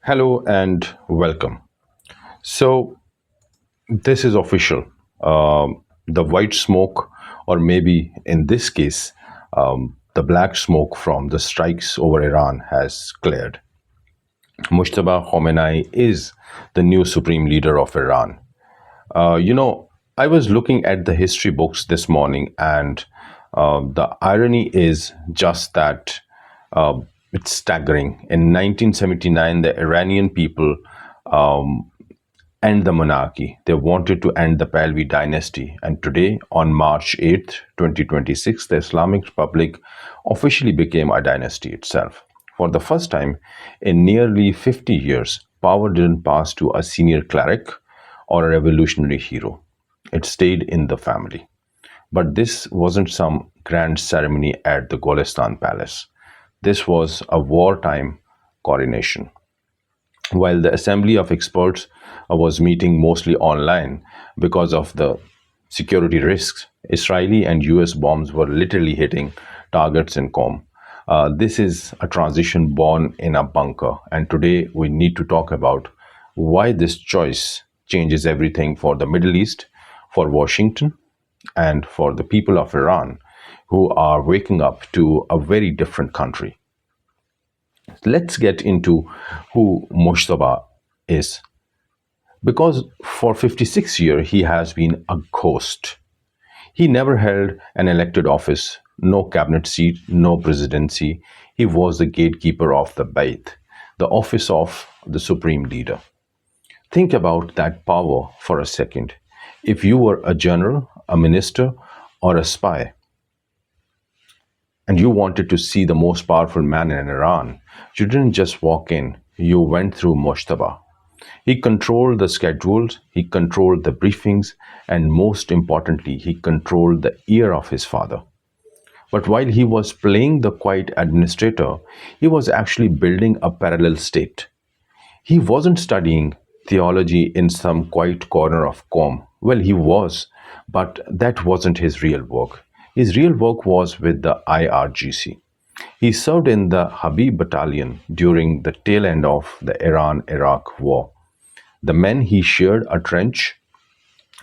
Hello and welcome. So, this is official. The white smoke, or maybe in this case, the black smoke from the strikes over Iran has cleared. Mujtaba Khamenei is the new supreme leader of Iran. I was looking at the history books this morning, and the irony is just that it's staggering. In 1979, the Iranian people end the monarchy. They wanted to end the Pahlavi dynasty. And today, on March 8th, 2026, the Islamic Republic officially became a dynasty itself. For the first time in nearly 50 years, power didn't pass to a senior cleric or a revolutionary hero. It stayed in the family. But this wasn't some grand ceremony at the Golestan Palace. This was a wartime coronation. While the assembly of experts was meeting mostly online because of the security risks, Israeli and US bombs were literally hitting targets in Qom. This is a transition born in a bunker, and today we need to talk about why this choice changes everything for the Middle East, for Washington, and for the people of Iran who are waking up to a very different country. Let's get into who Moshtaba is. Because for 56 years he has been a ghost. He never held an elected office, no cabinet seat, no presidency. He was the gatekeeper of the Bait, the office of the supreme leader. Think about that power for a second. If you were a general, a minister, or a spy, and you wanted to see the most powerful man in Iran, you didn't just walk in, you went through Moshtaba. He controlled the schedules, he controlled the briefings, and most importantly, he controlled the ear of his father. But while he was playing the quiet administrator, he was actually building a parallel state. He wasn't studying theology in some quiet corner of Qom. Well, he was, but that wasn't his real work. His real work was with the IRGC. He served in the Habib Battalion during the tail end of the Iran Iraq War. The men he shared a trench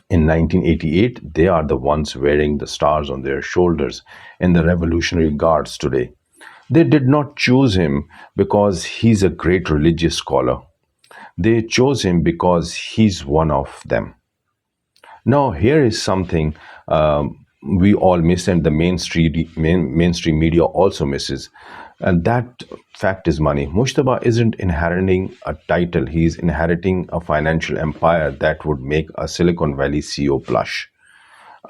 in 1988, they are the ones wearing the stars on their shoulders in the Revolutionary Guards today. They did not choose him because he's a great religious scholar. They chose him because he's one of them. Now, here is something we all miss, and the mainstream media also misses, and that fact is money. Mushtaba isn't inheriting a title; he's inheriting a financial empire that would make a Silicon Valley CEO blush.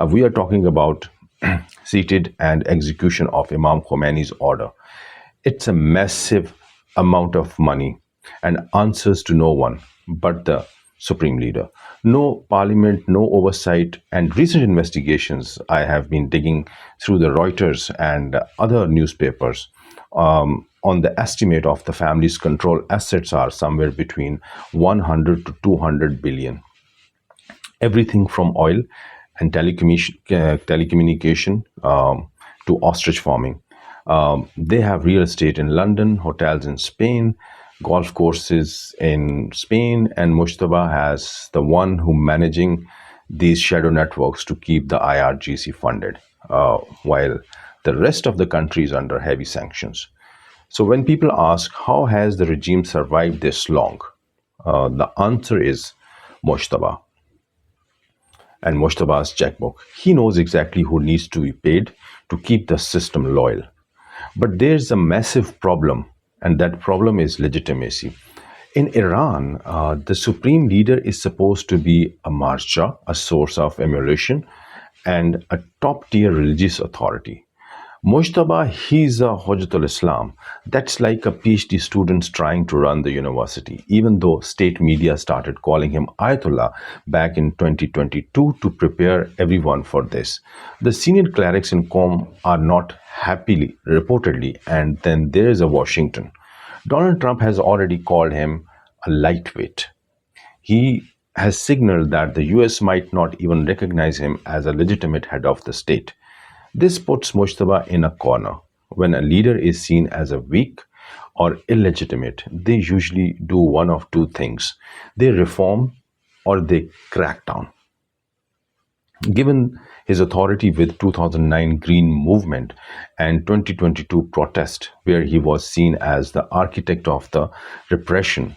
We are talking about seated and execution of Imam Khomeini's order. It's a massive amount of money and answers to no one but the supreme leader. No parliament, no oversight, and recent investigations. I have been digging through the Reuters and other newspapers on the estimate of the family's control assets are somewhere between 100 to 200 billion. Everything from oil and telecommunication to ostrich farming. They have real estate in London, hotels in Spain, golf courses in Spain, and Mujtaba has the one who managing these shadow networks to keep the IRGC funded, while the rest of the country is under heavy sanctions. So when people ask how has the regime survived this long, the answer is Mujtaba and Mojtaba's checkbook. He knows exactly who needs to be paid to keep the system loyal. But there's a massive problem, and that problem is legitimacy. In Iran, the supreme leader is supposed to be a marja, a source of emulation, and a top tier religious authority. Mojtaba, he's a Hujjatul Islam. That's like a PhD student trying to run the university, even though state media started calling him Ayatollah back in 2022 to prepare everyone for this. The senior clerics in Qom are not happily, reportedly, and then there is a Washington. Donald Trump has already called him a lightweight. He has signaled that the US might not even recognize him as a legitimate head of the state. This puts Mujtaba in a corner. When a leader is seen as a weak, or illegitimate, they usually do one of two things: they reform or they crack down. Given his authority with 2009 Green Movement and 2022 protest, where he was seen as the architect of the repression,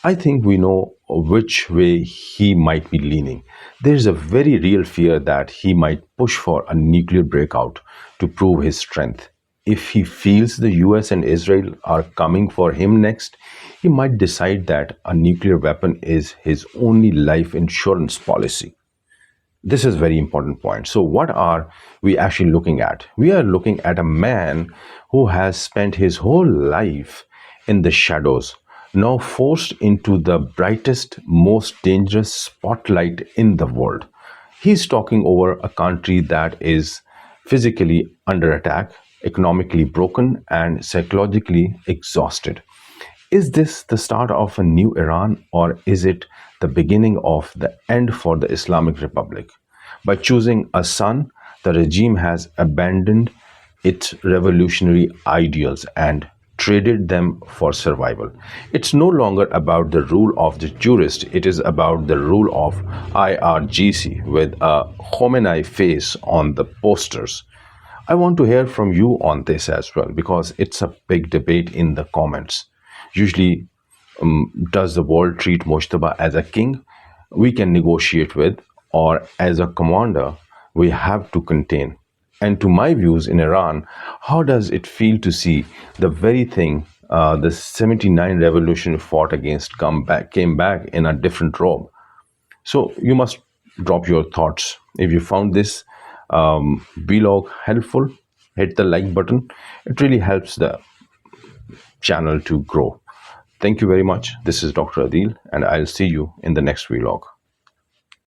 I think we know which way he might be leaning. There is a very real fear that he might push for a nuclear breakout to prove his strength. If he feels the US and Israel are coming for him next, he might decide that a nuclear weapon is his only life insurance policy. This is very important point. So what are we actually looking at? We are looking at a man who has spent his whole life in the shadows, now forced into the brightest, most dangerous spotlight in the world. He's talking over a country that is physically under attack, economically broken, and psychologically exhausted. Is this the start of a new Iran, or is it the beginning of the end for the Islamic Republic? By choosing a son, the regime has abandoned its revolutionary ideals and traded them for survival. It's no longer about the rule of the jurist, it is about the rule of IRGC with a Khomeini face on the posters. I want to hear from you on this as well because it's a big debate in the comments. Usually, does the world treat Mojtaba as a king we can negotiate with, or as a commander we have to contain? And to my views in Iran, how does it feel to see the very thing the 79 revolution fought against came back in a different robe? So you must drop your thoughts. If you found this vlog helpful, hit the like button. It really helps the channel to grow. Thank you very much. This is Dr. Adil, and I'll see you in the next vlog.